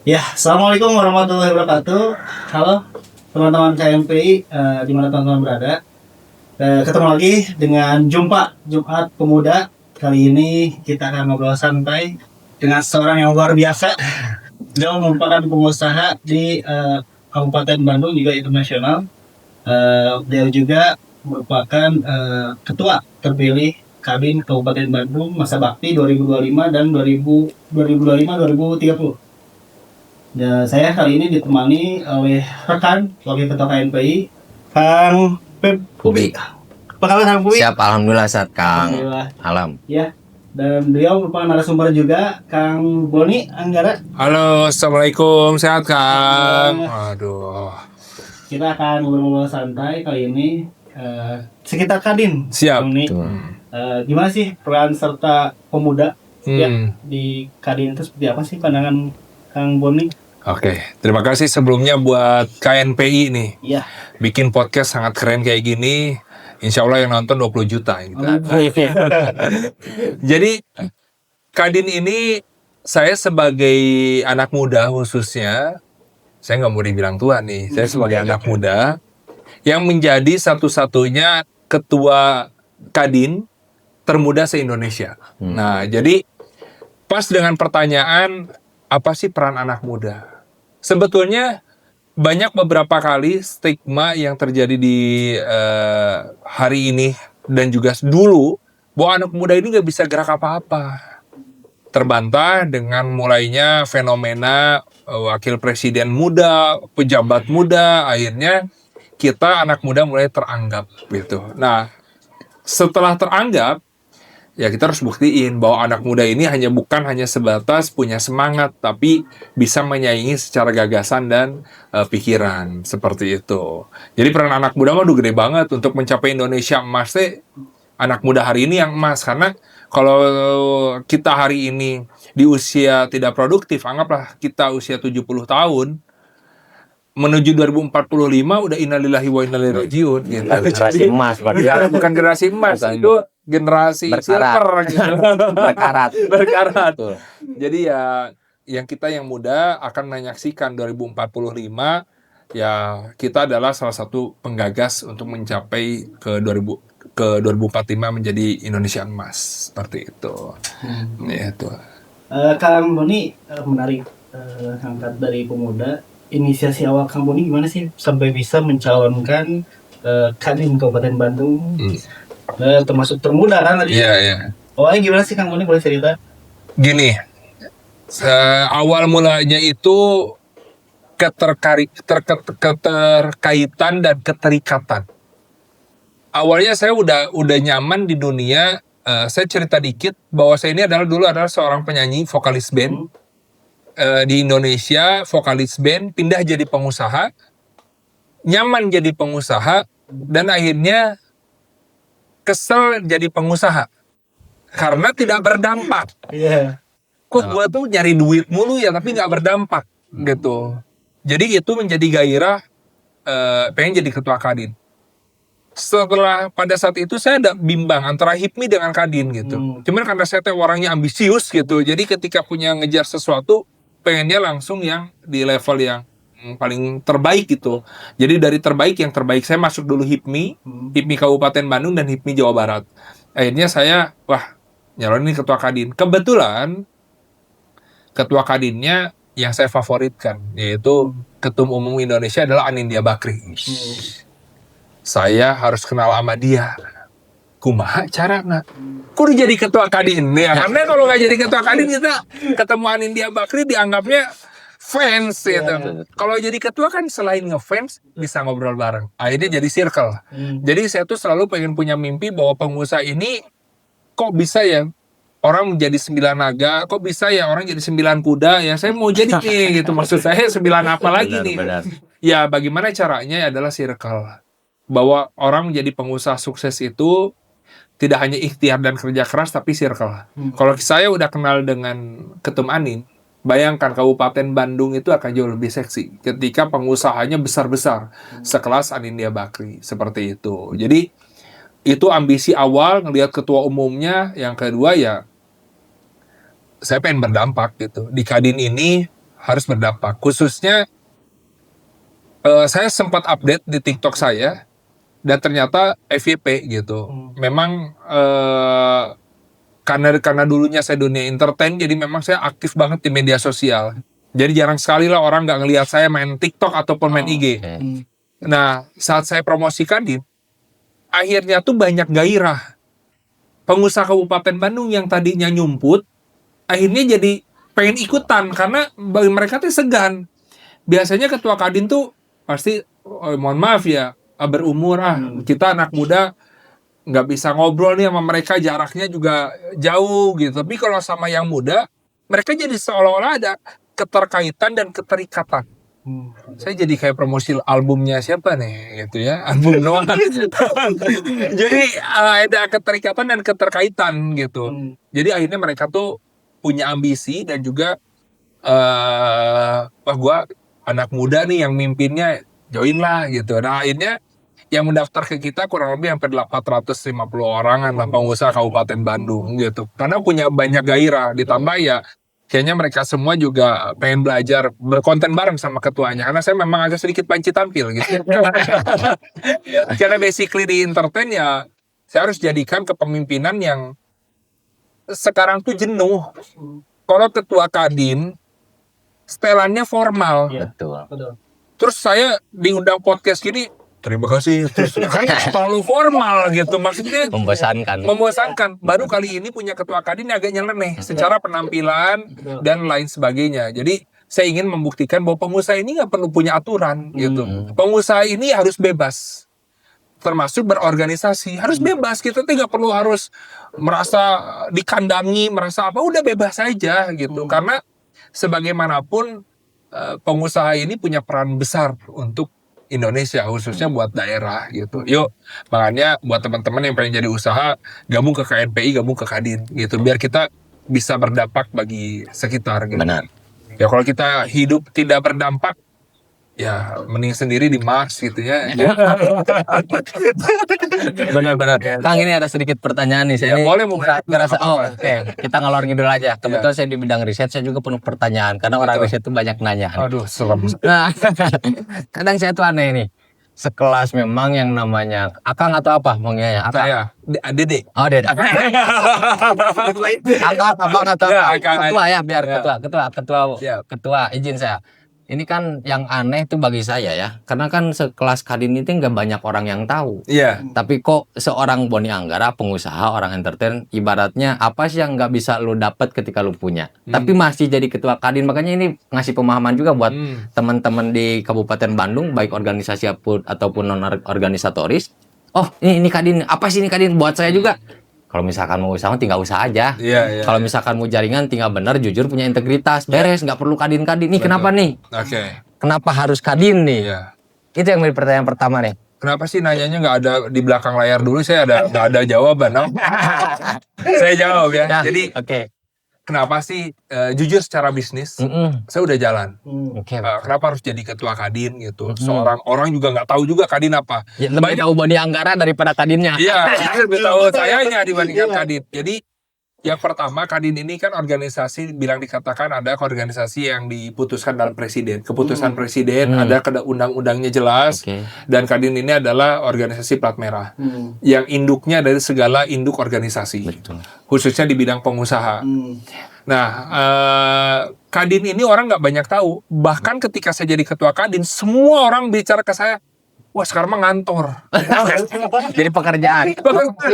Ya, assalamualaikum warahmatullahi wabarakatuh. Halo teman-teman KMPI, di mana teman-teman berada. Ketemu lagi dengan Jumpa Jumat Pemuda. Kali ini kita akan ngobrol santai dengan seorang yang luar biasa. Dia merupakan pengusaha di Kabupaten Bandung juga internasional. Dia juga merupakan ketua terpilih Kabin Kabupaten Bandung masa bakti 2025 dan 2025-2030. Ya, saya kali ini ditemani oleh rekan wakil ketua KNPI, Kang Pep Pubi. Apa kabar Kang Pubi? Siap, alhamdulillah sehat Kang. Alhamdulillah. Alam. Ya, dan beliau merupakan narasumber juga, Kang Boni Anggara. Halo, assalamualaikum, sehat Kang? Ya. Aduh, Kita akan ngobrol-ngobrol santai kali ini sekitar Kadin. siap. Boni. Gimana sih peran serta pemuda ya di Kadin itu seperti apa sih pandangan Kang Boni? Oke, terima kasih sebelumnya buat KNPI nih. Iya. Bikin podcast sangat keren kayak gini. Insya Allah yang nonton 20 juta gitu. Jadi Kadin ini saya sebagai anak muda khususnya, saya nggak mau dibilang tua nih. Saya sebagai anak muda yang menjadi satu-satunya ketua Kadin termuda se-Indonesia. Nah, jadi pas dengan pertanyaan apa sih peran anak muda? Sebetulnya banyak beberapa kali stigma yang terjadi di hari ini dan juga dulu bahwa anak muda ini nggak bisa gerak apa-apa. Terbantah dengan mulainya fenomena wakil presiden muda, pejabat muda, akhirnya kita anak muda mulai teranggap gitu. Nah, setelah teranggap, ya kita harus buktiin bahwa anak muda ini bukan hanya sebatas punya semangat, tapi bisa menyaingi secara gagasan dan pikiran, seperti itu. Jadi peran anak muda mah gede banget untuk mencapai Indonesia emas teh. Anak muda hari ini yang emas, karena kalau kita hari ini di usia tidak produktif, anggaplah kita usia 70 tahun, menuju 2045 udah innalillahi wa inna ilaihi rajiun gitu. Generasi emas, Ya, bukan generasi emas, itu generasi silver gitu. Berkarat. Jadi ya yang kita yang muda akan menyaksikan 2045, ya kita adalah salah satu penggagas untuk mencapai ke 2045 menjadi Indonesia emas, seperti itu. Itu. Kang Boni menarik angkat dari pemuda. Inisiasi awal Kang Boni gimana sih sampai bisa mencalonkan Kadin Kabupaten Bandung, termasuk termuda kan tadi? Iya. Awalnya gimana sih Kang Boni, boleh cerita? Gini, awal mulanya itu keterkaitan dan keterikatan. Awalnya saya udah nyaman di dunia. Saya cerita dikit bahwa saya ini dulu adalah seorang penyanyi vokalis band di Indonesia, vokalis band, pindah jadi pengusaha, nyaman jadi pengusaha, dan akhirnya kesel jadi pengusaha karena tidak berdampak. Iya. Kok gua tuh nyari duit mulu ya tapi nggak berdampak gitu. Jadi itu menjadi gairah pengen jadi ketua Kadin. Setelah pada saat itu saya ada bimbang antara HIPMI dengan Kadin gitu. Cuman karena saya orangnya ambisius gitu, jadi ketika punya ngejar sesuatu pengennya langsung yang di level yang paling terbaik gitu. Jadi dari yang terbaik saya masuk dulu HIPMI Kabupaten Bandung dan HIPMI Jawa Barat. Akhirnya saya nyalonin ketua Kadin. Kebetulan ketua Kadinnya yang saya favoritkan, yaitu Ketum Umum Indonesia adalah Anindya Bakri. Saya harus kenal sama dia. Kumaha cara nggak? Kok jadi ketua Kadin ya? Karena kalau nggak jadi ketua Kadin kita ketemu Anindya Bakri dianggapnya fans gitu. Kalau jadi ketua kan selain ngefans bisa ngobrol bareng. Akhirnya jadi circle. Jadi saya tuh selalu pengen punya mimpi bahwa pengusaha ini kok bisa ya orang menjadi 9 naga, kok bisa ya orang jadi 9 kuda ya, saya mau jadi nih gitu. Maksud saya 9 apa lagi nih? Ya bagaimana caranya adalah circle. Bahwa orang menjadi pengusaha sukses itu tidak hanya ikhtiar dan kerja keras tapi circle. Kalau saya udah kenal dengan Ketum Anin, bayangkan Kabupaten Bandung itu akan jauh lebih seksi ketika pengusahanya besar-besar sekelas Anindya Bakri, seperti itu. Jadi itu ambisi awal ngelihat ketua umumnya. Yang kedua ya saya pengen berdampak gitu di Kadin ini. harus berdampak. Khususnya saya sempat update di TikTok saya dan ternyata FYP gitu. Memang karena dulunya saya dunia entertain, jadi memang saya aktif banget di media sosial. Jadi jarang sekali lah orang nggak ngelihat saya main TikTok ataupun main IG. Nah, saat saya promosikan akhirnya tuh banyak gairah. Pengusaha Kabupaten Bandung yang tadinya nyumput, akhirnya jadi pengen ikutan karena bagi mereka tuh segan. Biasanya ketua Kadin tuh pasti, mohon maaf ya, berumur kita anak muda nggak bisa ngobrol nih sama mereka, jaraknya juga jauh gitu. Tapi kalau sama yang muda, mereka jadi seolah-olah ada keterkaitan dan keterikatan. Saya jadi kayak promosi albumnya siapa nih gitu ya, album Noah. Jadi ada keterikatan dan keterkaitan gitu. Jadi akhirnya mereka tuh punya ambisi dan juga wah gua anak muda nih yang mimpinnya, join lah gitu. Nah akhirnya yang mendaftar ke kita kurang lebih hampir 450 orangan lah pengusaha Kabupaten Bandung gitu. Karena punya banyak gairah, ditambah ya kayaknya mereka semua juga pengen belajar berkonten bareng sama ketuanya. Karena saya memang agak sedikit panci tampil gitu. Karena basically di entertain ya, saya harus jadikan kepemimpinan yang sekarang tuh jenuh. Kalau ketua Kadin, setelannya formal. Betul. Terus saya diundang podcast gini, terima kasih. Terus kan terlalu formal gitu, maksudnya membosankan. Baru kali ini punya ketua Kadin yang agak nyeleneh secara penampilan dan lain sebagainya. Jadi saya ingin membuktikan bahwa pengusaha ini nggak perlu punya aturan gitu. Pengusaha ini harus bebas, termasuk berorganisasi harus bebas. Kita tuh nggak perlu harus merasa dikandangi, merasa apa, udah bebas saja gitu. Karena sebagaimanapun pengusaha ini punya peran besar untuk Indonesia, khususnya buat daerah gitu. Yuk, makanya buat teman-teman yang pengen jadi usaha, gabung ke KNPI, gabung ke Kadin gitu, biar kita bisa berdampak bagi sekitar gitu. Benar. Ya kalau kita hidup tidak berdampak, ya mending sendiri di Mars gitu ya. Benar-benar. Kang, ini ada sedikit pertanyaan nih. Saya Ya, boleh, mau ngerasa, oke. Kita ngalor ngidul aja. Kebetulan saya di bidang riset, saya juga penuh pertanyaan. Karena orang riset itu banyak nanya. Aduh, serem. Nah, kadang saya tuh aneh nih. Sekelas memang yang namanya Akang atau apa manggilnya? Akang. Saya, Dede. Oh, Dede. Akang, abang atau Ya, apa? Akang. Ketua ya, biar Ya. Ya. ketua izin saya. Ini kan yang aneh tuh bagi saya ya, karena kan sekelas Kadin itu nggak banyak orang yang tahu. Iya. Tapi kok seorang Boni Anggara, pengusaha, orang entertain, ibaratnya apa sih yang nggak bisa lu dapat ketika lu punya, tapi masih jadi ketua Kadin. Makanya ini ngasih pemahaman juga buat teman-teman di Kabupaten Bandung, baik organisasi ataupun non organisatoris. Oh, ini Kadin, apa sih ini Kadin? Buat saya juga. Kalau misalkan mau usaha, tinggal usaha aja. Iya. Kalau misalkan mau jaringan, tinggal benar, jujur, punya integritas, beres, nggak perlu Kadin-Kadin. Nih, Betul. kenapa nih? Oke. Kenapa harus Kadin nih? Iya. Itu yang menjadi pertanyaan pertama nih. Kenapa sih nanyanya nggak ada di belakang layar dulu? Saya nggak ada jawaban. No? Saya jawab ya. Nah, Jadi oke. kenapa sih jujur secara bisnis? Saya udah jalan. Oke. Kenapa harus jadi ketua Kadin gitu? Seorang orang juga nggak tahu juga Kadin apa. Ya, lebih tahu Boni Anggara daripada Kadinnya. Iya, lebih tahu sayanya dibandingkan Kadin. Jadi yang pertama, Kadin ini kan organisasi, bilang dikatakan ada organisasi yang diputuskan dalam presiden. Keputusan presiden, ada undang-undangnya jelas. Oke. Dan Kadin ini adalah organisasi plat merah. Yang induknya dari segala induk organisasi. Betul. Khususnya di bidang pengusaha. Nah, Kadin ini orang nggak banyak tahu. Bahkan ketika saya jadi ketua Kadin, semua orang bicara ke saya, wah sekarang mah ngantor. Jadi pekerjaan.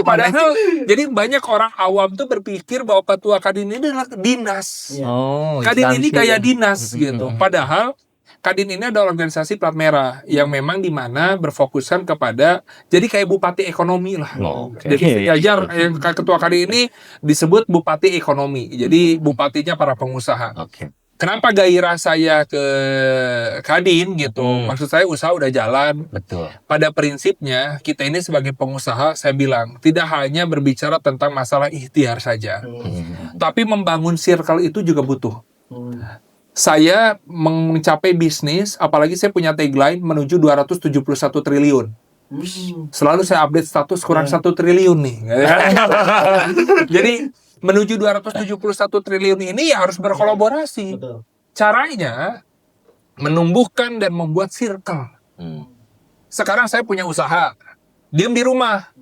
Padahal jadi banyak orang awam tuh berpikir bahwa ketua Kadin ini adalah dinas. Oh, Kadin ini instansi. kayak dinas gitu. Padahal Kadin ini adalah organisasi plat merah yang memang dimana berfokuskan kepada jadi kayak bupati ekonomi lah. Oh, oke. Jadi Jajar yang ketua Kadin ini disebut bupati ekonomi. Jadi bupatinya para pengusaha. Oke. Kenapa gairah saya ke Kadin gitu? Maksud saya usaha udah jalan. Betul. Pada prinsipnya kita ini sebagai pengusaha, saya bilang tidak hanya berbicara tentang masalah ikhtiar saja, tapi membangun circle itu juga butuh. Saya mencapai bisnis, apalagi saya punya tagline menuju 271 triliun. Selalu saya update status kurang 1 triliun nih. Jadi menuju 271 triliun ini ya harus berkolaborasi. caranya menumbuhkan dan membuat circle. Sekarang saya punya usaha, diem di rumah.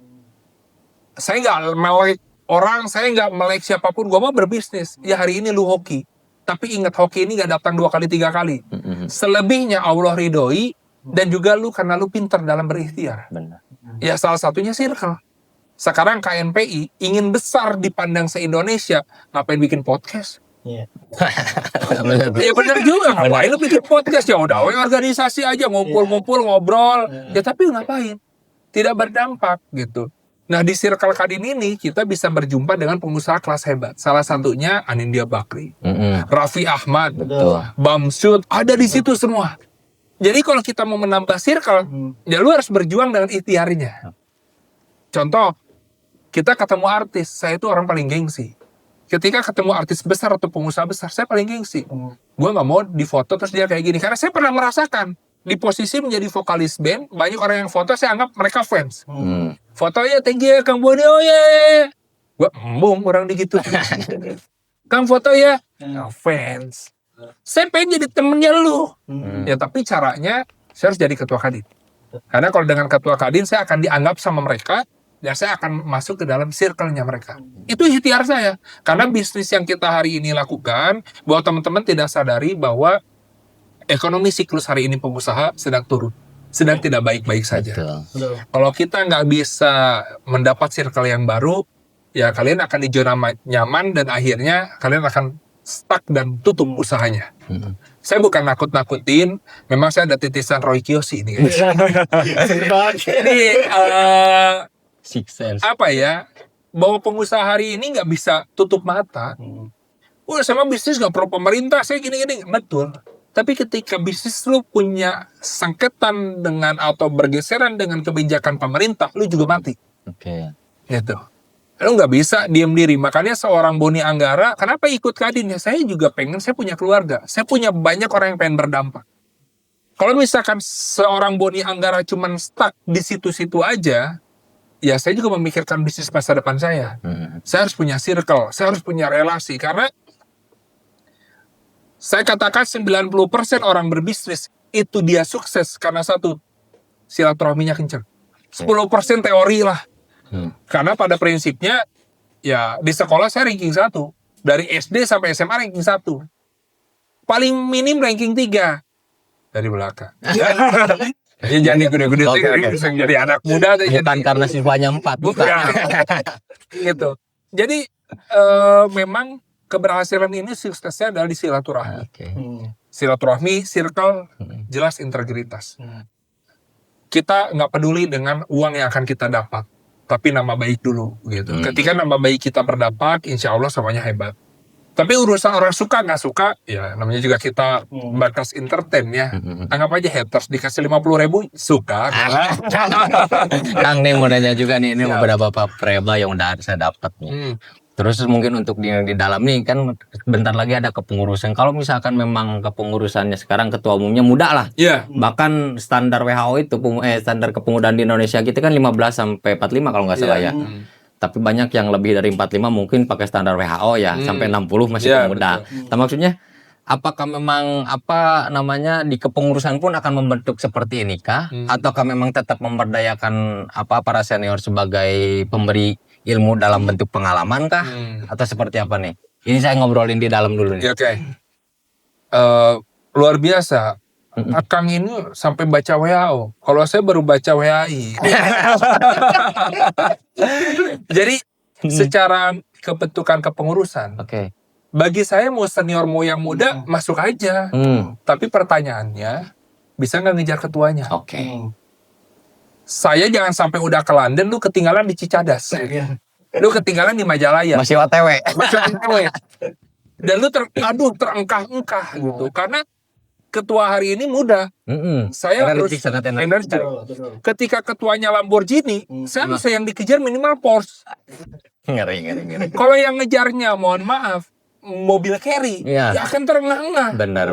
Saya nggak melek orang, saya nggak melek siapapun. Gue mau berbisnis. Ya hari ini lu hoki. Tapi ingat, hoki ini nggak datang 2 kali 3 kali. Selebihnya Allah ridhoi, dan juga lu karena lu pintar dalam berikhtiar. Benar. Ya salah satunya circle. Sekarang KNPI ingin besar dipandang se-Indonesia. Ngapain bikin podcast? Iya. Ya benar juga, ngapain lu bikin podcast? Ya udah, organisasi aja, ngumpul-ngumpul, ngobrol. Ya tapi ngapain? Tidak berdampak gitu. Nah di Circle Kadin ini kita bisa berjumpa dengan pengusaha kelas hebat. Salah satunya Anindya Bakri, Raffi Ahmad, Betul. Bamsud, ada di situ semua. Jadi kalau kita mau menambah circle, ya lu harus berjuang dengan ikhtiarnya. Contoh, kita ketemu artis, saya itu orang paling gengsi. Ketika ketemu artis besar atau pengusaha besar, saya paling gengsi. Gue nggak mau difoto terus dia kayak gini. Karena saya pernah merasakan di posisi menjadi vokalis band, banyak orang yang foto, saya anggap mereka fans. Foto ya, thank you Kang Boni, oh ya. Gue embung orang digitu. Kang foto ya, fans. Saya pengen jadi temennya lu. Ya tapi caranya, saya harus jadi ketua Kadin. Karena kalau dengan ketua Kadin, saya akan dianggap sama mereka, dan saya akan masuk ke dalam circle-nya mereka. Itu ikhtiar saya. Karena bisnis yang kita hari ini lakukan, bahwa teman-teman tidak sadari bahwa ekonomi siklus hari ini pengusaha sedang turun. Sedang tidak baik-baik saja. Betul. Kalau kita nggak bisa mendapat circle yang baru, ya kalian akan di zona nyaman, dan akhirnya kalian akan stuck dan tutup usahanya. Saya bukan nakut-nakutin, memang saya ada titisan Roy Kiyoshi ini. Jadi, Six sense. apa ya, bahwa pengusaha hari ini nggak bisa tutup mata. Sama bisnis nggak perlu pemerintah, saya gini-gini. Betul. Tapi ketika bisnis lu punya sengketan dengan atau bergeseran dengan kebijakan pemerintah, lu juga mati. Oke. Gitu. Lu nggak bisa diem diri. Makanya seorang Boni Anggara, kenapa ikut Kadin? Ya saya juga pengen, saya punya keluarga. Saya punya banyak orang yang pengen berdampak. Kalau misalkan seorang Boni Anggara cuman stuck di situ-situ aja, ya saya juga memikirkan bisnis masa depan saya. Saya harus punya circle, saya harus punya relasi. Karena saya katakan 90% orang berbisnis itu dia sukses karena satu, silaturahminya kenceng. 10% teori lah. Karena pada prinsipnya, ya di sekolah saya ranking 1. Dari SD sampai SMA ranking 1. Paling minim ranking 3. Dari belakang. Ya jangan gede-gede sih, jadi anak muda. Bukan karena siswanya 4. Bukan. Gitu. Jadi memang keberhasilan ini suksesnya adalah di silaturahmi. Silaturahmi, circle, jelas integritas. Kita nggak peduli dengan uang yang akan kita dapat, tapi nama baik dulu. Gitu. Ketika nama baik kita berdampak, insya Allah semuanya hebat. Tapi urusan orang suka nggak suka, ya namanya juga kita batas entertain ya. Anggap aja haters dikasih 50.000 suka. Kang nih mau nanya juga nih, ini beberapa preba yang udah saya dapat nih. Terus mungkin untuk di dalam nih kan bentar lagi ada kepengurusan. Kalau misalkan memang kepengurusannya sekarang ketua umumnya muda lah. Iya. Bahkan standar WHO itu standar kepemudaan di Indonesia kita kan 15 sampai 45 kalau nggak salah ya. Tapi banyak yang lebih dari 45 mungkin pakai standar WHO ya, sampai 60 masih pemuda. Nah, maksudnya apakah memang di kepengurusan pun akan membentuk seperti ini kah? Ataukah memang tetap memberdayakan para senior sebagai pemberi ilmu dalam bentuk pengalaman kah? Atau seperti apa nih? Ini saya ngobrolin di dalam dulu nih. Oke. Luar biasa. Akang ini sampai baca WHO. Kalau saya baru baca WHI. Jadi secara kebentukan kepengurusan, bagi saya mau senior mau yang muda masuk aja. Tapi pertanyaannya, bisa nggak ngejar ketuanya? Saya jangan sampai udah ke London, lu ketinggalan di Cicadas. Lu ketinggalan di Majalaya. Masih OTW. Dan lu terengkah-engkah gitu. Karena ketua hari ini muda. Saya energi, harus sangat energi. Ketika ketuanya Lamborghini, saya bisa yang dikejar minimal Porsche. Ngeri. Kalau yang ngejarnya, mohon maaf, mobil carry, ya akan terengah-engah. Benar.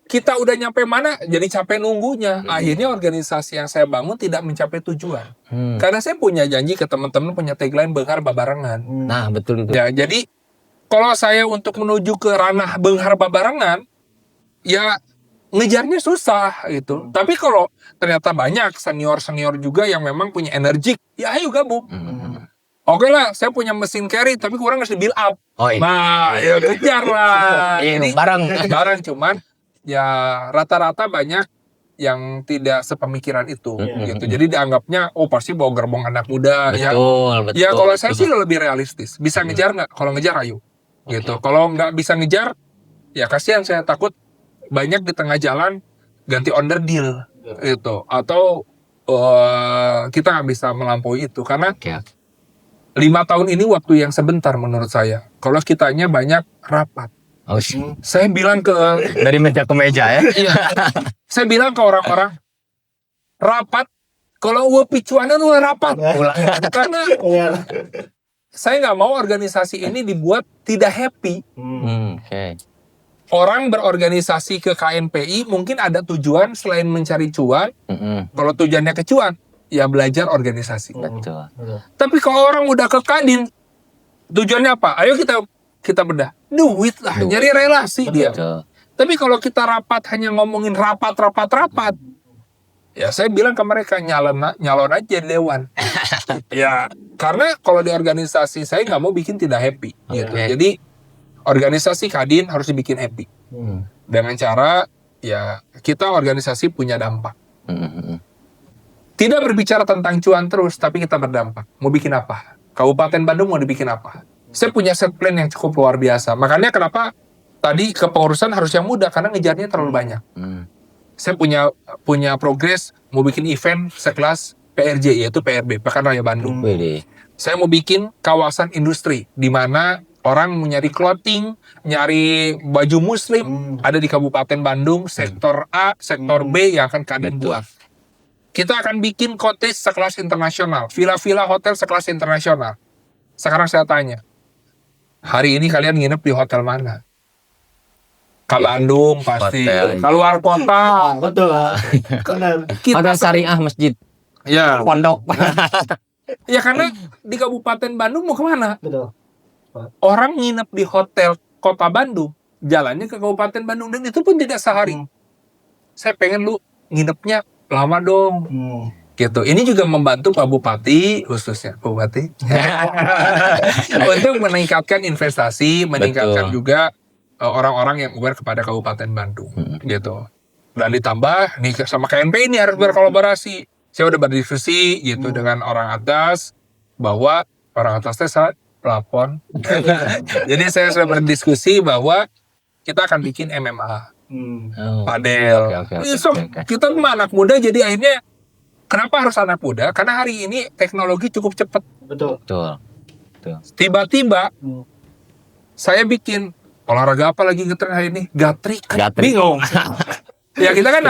Kita udah nyampe mana, jadi capek nunggunya. Akhirnya organisasi yang saya bangun tidak mencapai tujuan. Karena saya punya janji ke teman-teman, punya tagline Benghar Babarengan. Nah, betul itu. Ya, jadi kalau saya untuk menuju ke ranah Benghar Babarengan, ya ngejarnya susah gitu. Tapi kalau ternyata banyak senior juga yang memang punya energik, ya ayo gabung. Oke lah, saya punya mesin carry tapi kurang harus di build up. Oh, iya. Nah, ya kejar lah. Iya, Jadi bareng cuman ya rata-rata banyak yang tidak sepemikiran itu gitu. Jadi dianggapnya pasti bawa gerbong anak muda. Betul. Ya kalau saya sih lebih realistis. Bisa ngejar nggak? Kalau ngejar ayo. Gitu. Kalau nggak bisa ngejar, ya kasihan, saya takut banyak di tengah jalan ganti under deal gitu. Atau kita nggak bisa melampaui itu karena 5 tahun ini waktu yang sebentar menurut saya. Kalau kitanya banyak rapat. Saya bilang ke Dari meja ke meja ya. Iya. Saya bilang ke orang-orang, rapat. Kalau gue picuanan gue rapat. Karena saya nggak mau organisasi ini dibuat tidak happy. Orang berorganisasi ke KNPI mungkin ada tujuan selain mencari cuan. Kalau tujuannya ke cuan, ya belajar organisasi. Betul. Tapi kalau orang udah ke Kadin, tujuannya apa? Ayo kita bedah. Duit lah, nyari relasi dia. Tapi kalau kita rapat hanya ngomongin rapat, ya saya bilang ke mereka nyalon aja dewan. Ya, karena kalau di organisasi saya nggak mau bikin tidak happy. Gitu. Jadi organisasi Kadin harus dibikin happy. Dengan cara ya kita organisasi punya dampak. Tidak berbicara tentang cuan terus, tapi kita berdampak. Mau bikin apa? Kabupaten Bandung mau dibikin apa? Saya punya set plan yang cukup luar biasa. Makanya kenapa tadi kepengurusan harus yang muda, karena ngejarnya terlalu banyak. Saya punya progres, mau bikin event sekelas PRJ, yaitu PRB, Pekan Raya Bandung. Saya mau bikin kawasan industri, di mana orang mau nyari clothing, nyari baju muslim, ada di Kabupaten Bandung, sektor A, sektor B yang akan Kadin buat. Kita akan bikin cottage sekelas internasional, villa-villa hotel sekelas internasional. Sekarang saya tanya, hari ini kalian nginep di hotel mana? Ke Bandung pasti, keluar kota. Betul lah. Hotel Syariah Masjid. Ya. Pondok. Ya karena di Kabupaten Bandung mau kemana? Betul. Orang nginep di hotel kota Bandung, jalannya ke Kabupaten Bandung, dan itu pun tidak sehari. Saya pengen lu nginepnya lama dong. Gitu. Ini juga membantu Pak Bupati, khususnya Pak Bupati, untuk meningkatkan investasi, meningkatkan juga orang-orang yang aware kepada Kabupaten Bandung. Gitu. Dan ditambah nih sama KNP ini harus berkolaborasi. Saya udah berdiskusi gitu dengan orang atas, bahwa orang atasnya saya pelapon. Jadi saya sudah berdiskusi bahwa kita akan bikin MMA. Padel. Kita mah anak muda, jadi akhirnya kenapa harus anak muda? Karena hari ini teknologi cukup cepat. Betul. Tiba-tiba saya bikin olahraga apa lagi ngetren hari ini? Gatrik. Bingung. Ya kita kan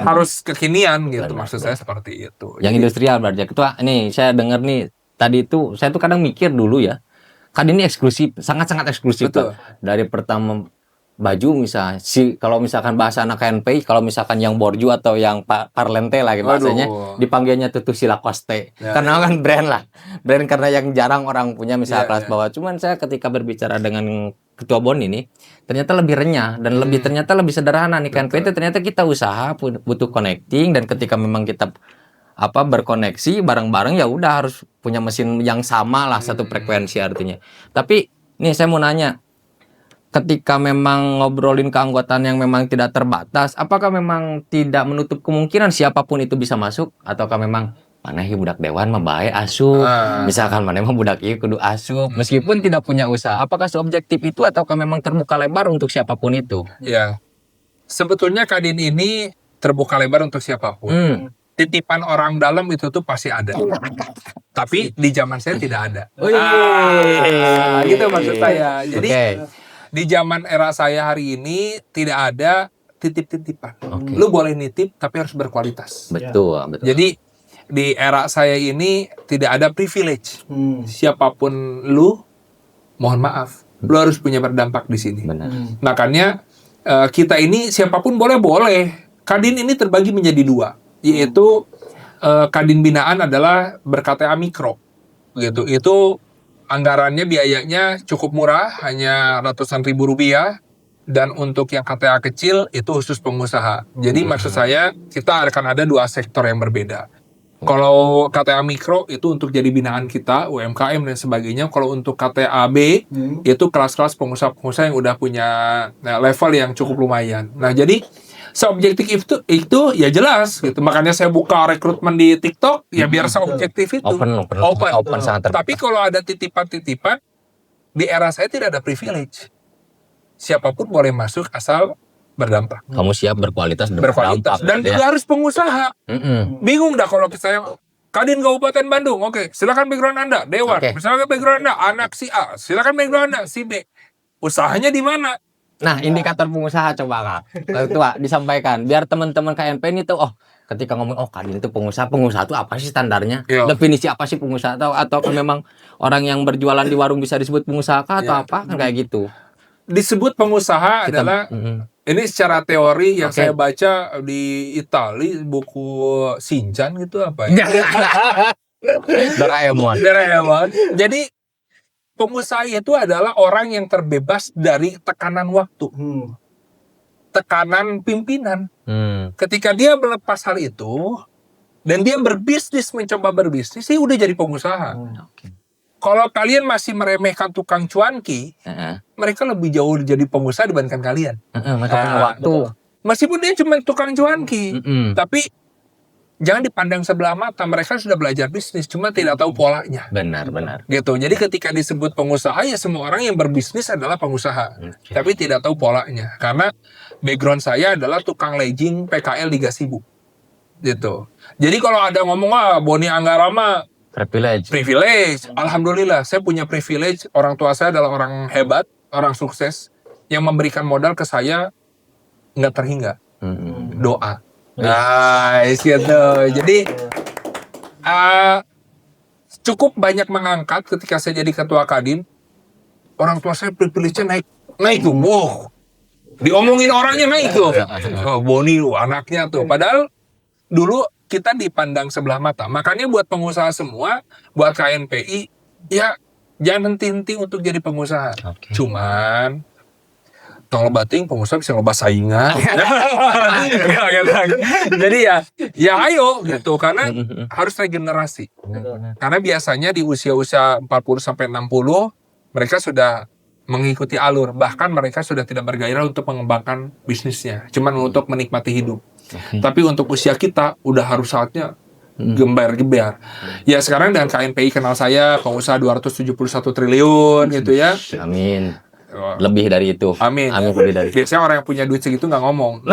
harus kekinian gitu. Maksud saya seperti itu. Yang industrial berarti. Ketua, nih saya dengar nih tadi itu saya tuh kadang mikir dulu ya. Kan ini eksklusif, sangat-sangat eksklusif. Betul. Dari pertama baju misalnya, kalau misalkan bahasa anak KNPI, kalau misalkan yang borju atau yang parlente lah bahasanya, dipanggilnya tuh si Lacoste. Karena kan brand karena yang jarang orang punya misalnya kelas bawah. Cuman saya ketika berbicara dengan Ketua BON ini, ternyata lebih renyah dan ternyata lebih sederhana nih KNPI itu. Ternyata kita usaha butuh connecting, dan ketika memang kita berkoneksi bareng-bareng, ya udah harus punya mesin yang sama lah, satu frekuensi artinya. Tapi nih saya mau nanya, ketika memang ngobrolin keanggotaan yang memang tidak terbatas, apakah memang tidak menutup kemungkinan siapapun itu bisa masuk, ataukah memang mana budak dewan mah bae asup, misalkan mana mah budak ieu kudu asup meskipun tidak punya usaha, apakah seobjektif itu ataukah memang terbuka lebar untuk siapapun itu? Ya, sebetulnya Kadin ini terbuka lebar untuk siapapun. Titipan orang dalam itu tuh pasti ada. Tapi di zaman saya tidak ada. Gitu maksud saya. Jadi di zaman era saya hari ini tidak ada titip-titipan. Lu boleh nitip tapi harus berkualitas. Betul. Jadi di era saya ini tidak ada privilege. Siapapun lu, mohon maaf, lu harus punya berdampak di sini. Benar. Makanya kita ini siapapun boleh. Kadin ini terbagi menjadi 2, yaitu Kadin binaan adalah ber-KTA mikro. Gitu. Itu anggarannya, biayanya cukup murah, hanya ratusan ribu rupiah. dan untuk yang KTA kecil itu khusus pengusaha. Jadi maksud saya kita akan ada 2 sektor yang berbeda. Kalau KTA mikro itu untuk jadi binaan kita, UMKM dan sebagainya. Kalau untuk KTA B itu kelas-kelas pengusaha-pengusaha yang udah punya level yang cukup lumayan. Nah, jadi seobjektif itu ya jelas gitu. Makanya saya buka rekrutmen di TikTok ya biar seobjektif itu. Open sangat terbuka. Tapi kalau ada titipan-titipan di era saya tidak ada privilege. Siapapun boleh masuk asal berdampak. Kamu siap berkualitas dan Berkualitas. Dan juga harus pengusaha. Bingung dah kalau saya Kadin Kabupaten Bandung, oke, silakan background Anda, Dewan, silakan background Anda, anak si A, silakan background Anda, si B. Usahanya di mana? Nah, indikator pengusaha coba Kak. Tua disampaikan biar teman-teman KNP ini tuh ketika ngomong Kadin itu pengusaha itu apa sih standarnya? Definisi apa sih pengusaha atau memang orang yang berjualan di warung bisa disebut pengusaha atau apa? Kan kayak gitu. Disebut pengusaha adalah ini secara teori yang saya baca di Itali, buku Shinjan gitu apa ya? Doraemon. Jadi pengusaha itu adalah orang yang terbebas dari tekanan waktu, tekanan pimpinan. Ketika dia melepas hal itu dan dia mencoba berbisnis, sih udah jadi pengusaha. Kalau kalian masih meremehkan tukang cuanki, mereka lebih jauh jadi pengusaha dibandingkan kalian. Mereka punya waktu. Meskipun dia cuma tukang cuanki, tapi jangan dipandang sebelah mata. Mereka sudah belajar bisnis, cuma tidak tahu polanya. Benar. Gitu. Jadi ketika disebut pengusaha, ya semua orang yang berbisnis adalah pengusaha. Tapi tidak tahu polanya. Karena background saya adalah tukang legging PKL di Gasibu. Gitu. Jadi kalau ada ngomong, Boni Anggara mah privilege. Alhamdulillah, saya punya privilege. Orang tua saya adalah orang hebat, orang sukses, yang memberikan modal ke saya nggak terhingga. Doa. Nice gitu. Jadi cukup banyak mengangkat ketika saya jadi ketua Kadin. Orang tua saya privilege-nya naik tuh. Wow. Diomongin orangnya naik tuh. Boni anaknya tuh. Padahal dulu kita dipandang sebelah mata. Makanya buat pengusaha semua, buat KNPI, ya jangan henti-henti untuk jadi pengusaha. Cuman tolong bating pengusaha bisa ngeloba saingan. Jadi ya ayo gitu, karena harus regenerasi. Karena biasanya di usia-usia 40 sampai 60 mereka sudah mengikuti alur, bahkan mereka sudah tidak bergairah untuk mengembangkan bisnisnya, cuman untuk menikmati hidup. Tapi untuk usia kita udah harus saatnya gembar-gebar. Ya sekarang dengan KNPI kenal saya pengusaha 271 triliun gitu ya. Amin. Lebih dari itu. Amin. Lebih dari. Biasanya orang yang punya duit segitu nggak ngomong.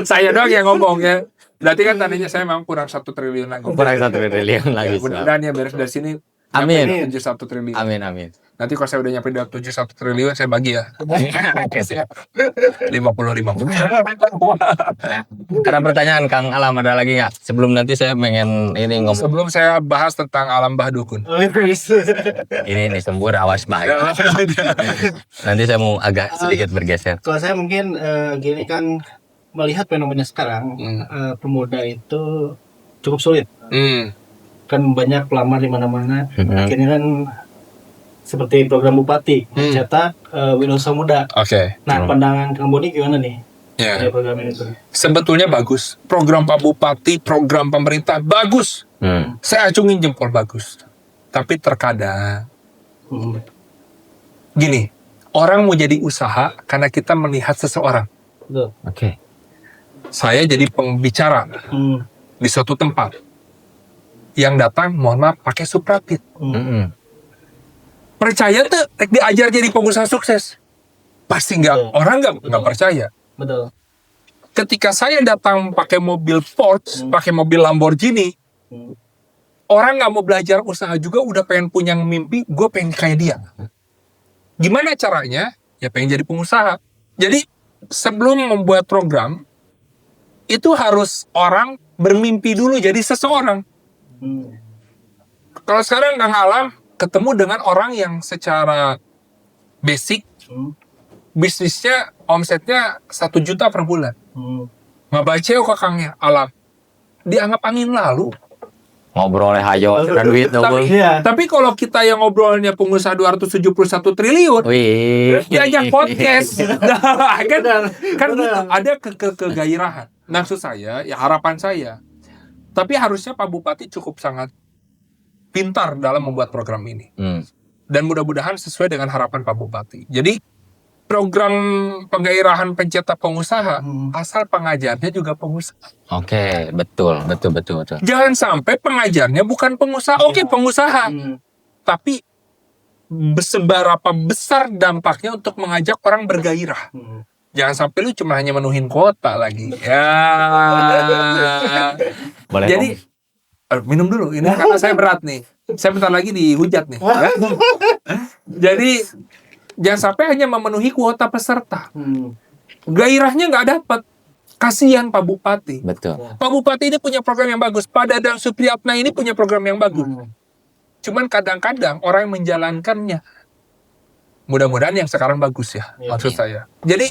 Saya doang yang ngomong ya. Berarti kan tadinya saya memang kurang 1 triliun lagi. Kurang 1 triliun lagi. Mudah-mudahan ya beres dari sini. Amin. 71 triliun. Amin. Nanti kalau saya udah nyampe 71 triliun saya bagi ya. 50. Ada pertanyaan Kang Alam, ada lagi nggak? Sebelum nanti saya pengen ini ngomong. Sebelum saya bahas tentang alam bah dukun. Ini sembur, awas bahaya. Nanti saya mau agak sedikit bergeser. Kalau saya mungkin gini kan, melihat fenomena sekarang, pemuda itu cukup sulit. Kan banyak pelamar di mana-mana. Akhirnya kan seperti program Bupati mencetak wirausaha muda. Nah, pandangan Kang Boni gimana nih? Ya. Program itu. Sebetulnya bagus. Program Pak Bupati, program pemerintah bagus. Saya acungin jempol bagus. Tapi terkadang gini, orang mau jadi usaha karena kita melihat seseorang. Saya jadi pembicara di suatu tempat. Yang datang, mohon maaf, pakai Supratid. Percaya tuh diajar jadi pengusaha sukses? Pasti orang nggak percaya. Betul. Ketika saya datang pakai mobil Porsche, pakai mobil Lamborghini, orang nggak mau belajar usaha juga udah pengen punya mimpi, gue pengen kayak dia. Gimana caranya? Ya pengen jadi pengusaha. Jadi sebelum membuat program, itu harus orang bermimpi dulu jadi seseorang. Kalau sekarang Kang Alam ketemu dengan orang yang secara basic bisnisnya omsetnya 1 juta per bulan, nggak baca kok Kang Alam, dianggap angin lalu. Ngobrol hayo dan duit Tapi, Iya. tapi kalau kita yang ngobrolnya pengusaha 271 triliun, Wih. diajak podcast. Nah, kan gitu. Ada kegairahan. Maksud saya, ya harapan saya. Tapi harusnya Pak Bupati cukup sangat pintar dalam membuat program ini. Dan mudah-mudahan sesuai dengan harapan Pak Bupati. Jadi program penggairahan pencetak pengusaha, asal pengajarnya juga pengusaha. Oke, betul. Jangan sampai pengajarnya bukan pengusaha. Oke, pengusaha. Tapi seberapa besar dampaknya untuk mengajak orang bergairah. Jangan sampai lu cuma hanya menuhin kuota lagi. Ya. Boleh. Jadi minum dulu. Ini karena saya berat nih. Saya bentar lagi dihujat nih. Jadi jangan sampai hanya memenuhi kuota peserta. Gairahnya nggak dapat. Kasihan Pak Bupati. Betul. Pak Bupati ini punya program yang bagus. Pak Dadang Supriyatna ini punya program yang bagus. Cuman kadang-kadang orang yang menjalankannya. Mudah-mudahan yang sekarang bagus ya. Maksud saya. Jadi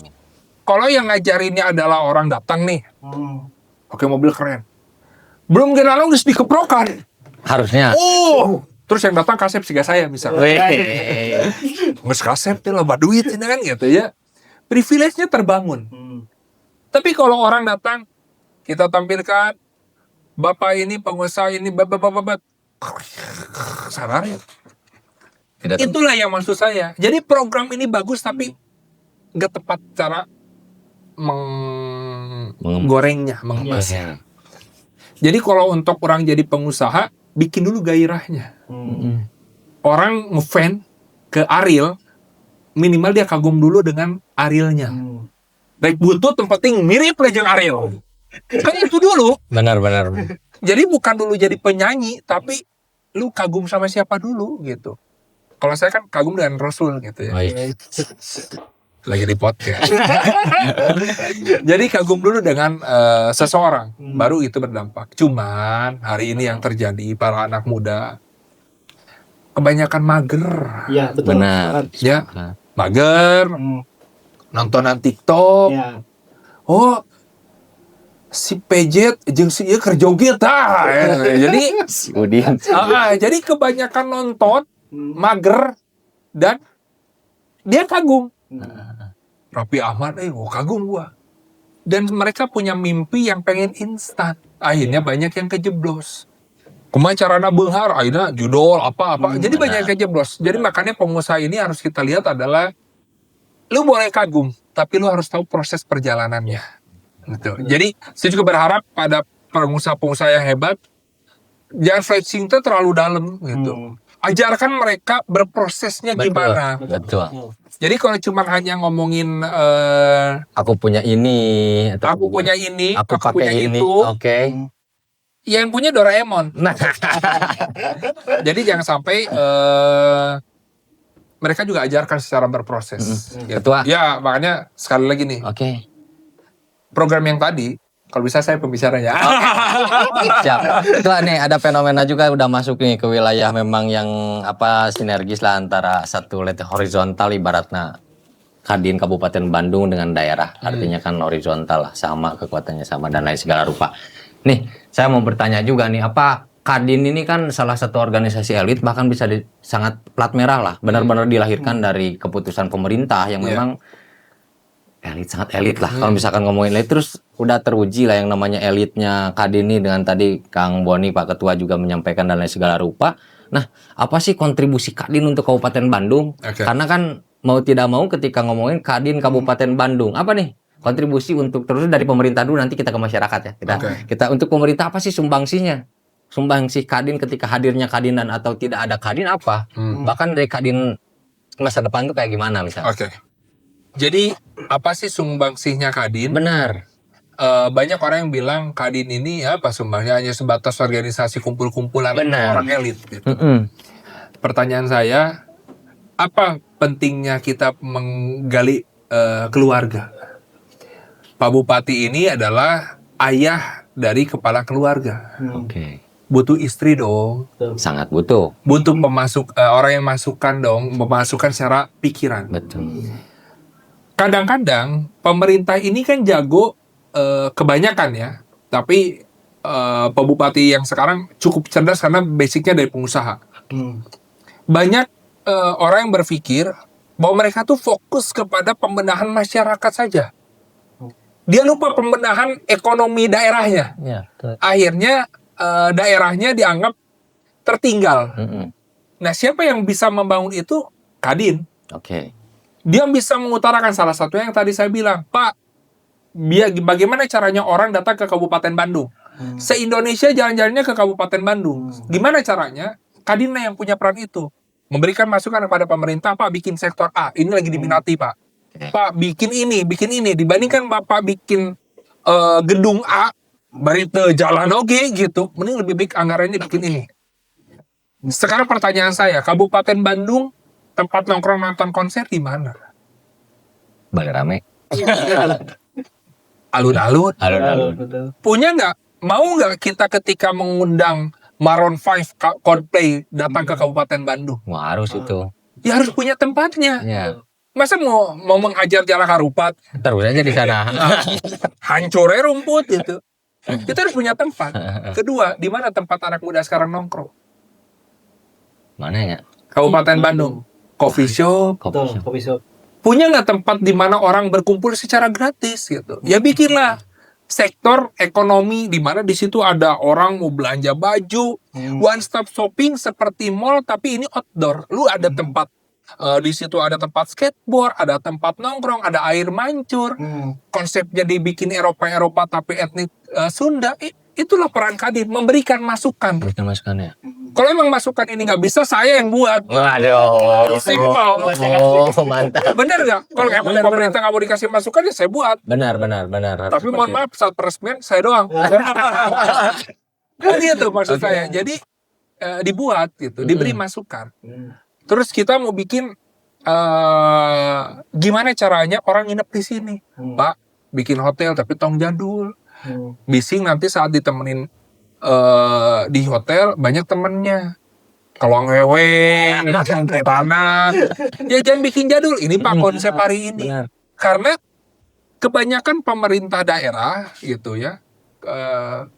kalau yang ngajarinnya adalah orang datang nih. Pakai mobil keren. Belum kenal harus dikeprokan. Harusnya. Terus yang datang kasep siga saya misalnya. Nges kasep lah duit ini kan gitu ya. Privilege-nya terbangun. Tapi kalau orang datang, kita tampilkan Bapak ini pengusaha ini bapak. Sadar ya. Itulah yang maksud saya. Jadi program ini bagus tapi nggak tepat cara menggorengnya, mengemasnya. Jadi kalau untuk orang jadi pengusaha, bikin dulu gairahnya. Orang ngefan ke Ariel, minimal dia kagum dulu dengan Arielnya. Baik butuh tempeting mirip Legend Ariel. Kan itu dulu. Benar. Jadi bukan dulu jadi penyanyi, tapi lu kagum sama siapa dulu gitu. Kalau saya kan kagum dengan Rasul gitu ya. Lagi di podcast. Jadi kagum dulu dengan seseorang, baru itu berdampak. Cuman hari ini yang terjadi para anak muda kebanyakan mager. Iya, betul. Benar. Ya, mager. Nontonan TikTok. Ya. Oh, si Pejet jeung si ieu keur joget tah. Jadi Si Udin. jadi kebanyakan nonton, mager, dan dia kagum. Raffi Ahmad, kagum gua. Dan mereka punya mimpi yang pengen instan. Akhirnya banyak yang kejeblos. Kumaha carana beunghar, akhirnya judul apa-apa. Jadi banyak yang kejeblos. Jadi makanya pengusaha ini harus kita lihat adalah, lu boleh kagum, tapi lu harus tahu proses perjalanannya. Gitu. Jadi saya juga berharap pada pengusaha-pengusaha yang hebat, jangan flexing itu terlalu dalam gitu. Ajarkan mereka berprosesnya gimana. Betul. Jadi kalau cuma hanya ngomongin Aku punya ini. Atau aku punya ini, Aku aku punya pakai ini. itu, Oke. yang punya Doraemon. Nah. Jadi jangan sampai mereka juga ajarkan secara berproses. Gitu. Ketua. Ya makanya sekali lagi nih, Oke. program yang tadi, kalau bisa saya pembicaranya. Siap. Itu nih ada fenomena juga udah masuk nih ke wilayah memang yang sinergis lah antara satu letter horizontal ibaratnya Kadin Kabupaten Bandung dengan daerah. Artinya kan horizontal lah, sama kekuatannya sama dan lain segala rupa. Nih, saya mau bertanya juga nih, apa Kadin ini kan salah satu organisasi elit, bahkan bisa sangat plat merah lah, benar-benar dilahirkan dari keputusan pemerintah yang memang elit, sangat elit lah. Kalau misalkan ngomongin elit, terus udah teruji lah yang namanya elitnya Kadin ini dengan tadi Kang Boni, Pak Ketua juga menyampaikan dan lain segala rupa. Nah, apa sih kontribusi Kadin untuk Kabupaten Bandung? Karena kan mau tidak mau ketika ngomongin Kadin Kabupaten Bandung, apa nih kontribusi untuk terus dari pemerintah dulu, nanti kita ke masyarakat ya. Kita untuk pemerintah apa sih sumbangsinya? Sumbangsi Kadin ketika hadirnya Kadin dan atau tidak ada Kadin apa? Bahkan dari Kadin masa depan tuh kayak gimana misalnya? Jadi apa sih sumbangsinya Kadin? Benar. Banyak orang yang bilang Kadin ini apa sumbangnya hanya sebatas organisasi kumpul-kumpulan orang elit. Gitu. Pertanyaan saya, apa pentingnya kita menggali keluarga? Pak Bupati ini adalah ayah dari kepala keluarga. Butuh istri dong. Sangat butuh. Butuh orang yang masukkan dong, memasukkan secara pikiran. Betul. Kadang-kadang pemerintah ini kan jago kebanyakan ya, tapi Pak Bupati yang sekarang cukup cerdas karena basicnya dari pengusaha. Banyak orang yang berpikir bahwa mereka tuh fokus kepada pembenahan masyarakat saja. Dia lupa pembenahan ekonomi daerahnya. Ya, betul. Akhirnya daerahnya dianggap tertinggal. Mm-mm. Nah, siapa yang bisa membangun itu? Kadin. Oke. Dia bisa mengutarakan salah satunya yang tadi saya bilang, Pak, bagaimana caranya orang datang ke Kabupaten Bandung? Se-Indonesia jalan-jalannya ke Kabupaten Bandung. Gimana caranya? Kadinlah yang punya peran itu. Memberikan masukan kepada pemerintah, Pak, bikin sektor A. Ini lagi diminati, Pak. Pak, bikin ini. Dibandingkan Bapak bikin gedung A, barite jalan oke gitu. Mending lebih baik anggarannya bikin ini. Sekarang pertanyaan saya, Kabupaten Bandung, tempat nongkrong nonton konser di mana? Balik rame. Alun-alun. Alun-alun. Betul. Punya nggak? Mau nggak kita ketika mengundang Maroon 5 Coldplay datang ke Kabupaten Bandung? Wah, harus itu. Ya harus punya tempatnya. Ya. Masa mau menghajar jalan Harupat, Terus aja di sana. hancurnya rumput gitu. Kita harus punya tempat. Kedua, di mana tempat anak muda sekarang nongkrong? Mana ya? Kabupaten Bandung. Coffee shop. Betul, kopi shop. Punya nggak tempat di mana orang berkumpul secara gratis gitu? Ya bikinlah sektor ekonomi di mana di situ ada orang mau belanja baju, one stop shopping seperti mall tapi ini outdoor. Lu ada tempat di situ ada tempat skateboard, ada tempat nongkrong, ada air mancur. Konsepnya dibikin Eropa tapi etnik Sunda. Itulah peran Kadin, memberikan masukan. Berikan masukan ya. Kalau emang masukan ini nggak bisa, saya yang buat. Waduh. Simple. Oh, mantap. Bener nggak? Kalau emang pemerintah nggak mau dikasih masukan, ya saya buat. Benar. Harus Tapi mohon seperti maaf, saat peresmian saya doang. Jadi itu maksud saya. Jadi dibuat gitu, diberi masukan. Terus kita mau bikin gimana caranya orang nginep di sini, Pak? Bikin hotel tapi tong jadul. Bising nanti saat ditemenin di hotel banyak temennya. Kalau ngeweng, tanah. Ya jangan bikin jadul. Ini Pak konsep hari ini. Benar. Karena kebanyakan pemerintah daerah gitu ya.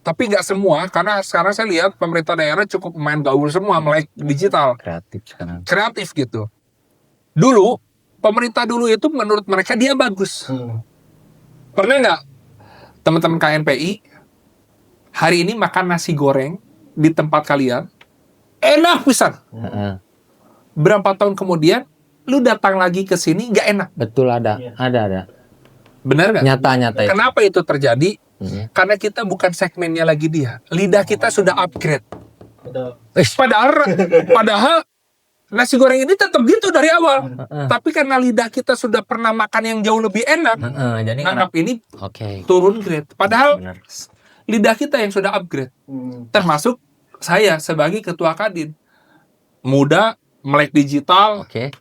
Tapi nggak semua, karena sekarang saya lihat pemerintah daerah cukup main gaul semua, melek digital, Kreatif sekarang. kreatif gitu. Dulu pemerintah dulu itu menurut mereka dia bagus. Pernah nggak teman-teman KNPI hari ini makan nasi goreng di tempat kalian enak pisan? Berapa tahun kemudian lu datang lagi ke sini nggak enak? Betul ada. Benar nggak? Nyata itu. Kenapa itu terjadi? Karena kita bukan segmennya lagi dia. Lidah kita sudah upgrade. Padahal nasi goreng ini tetap gitu dari awal. Tapi karena lidah kita sudah pernah makan yang jauh lebih enak, Jadi nganggap ini Oke. turun grade. Padahal Benar. lidah kita yang sudah upgrade. Termasuk saya sebagai ketua Kadin. Muda, melek digital, Oke.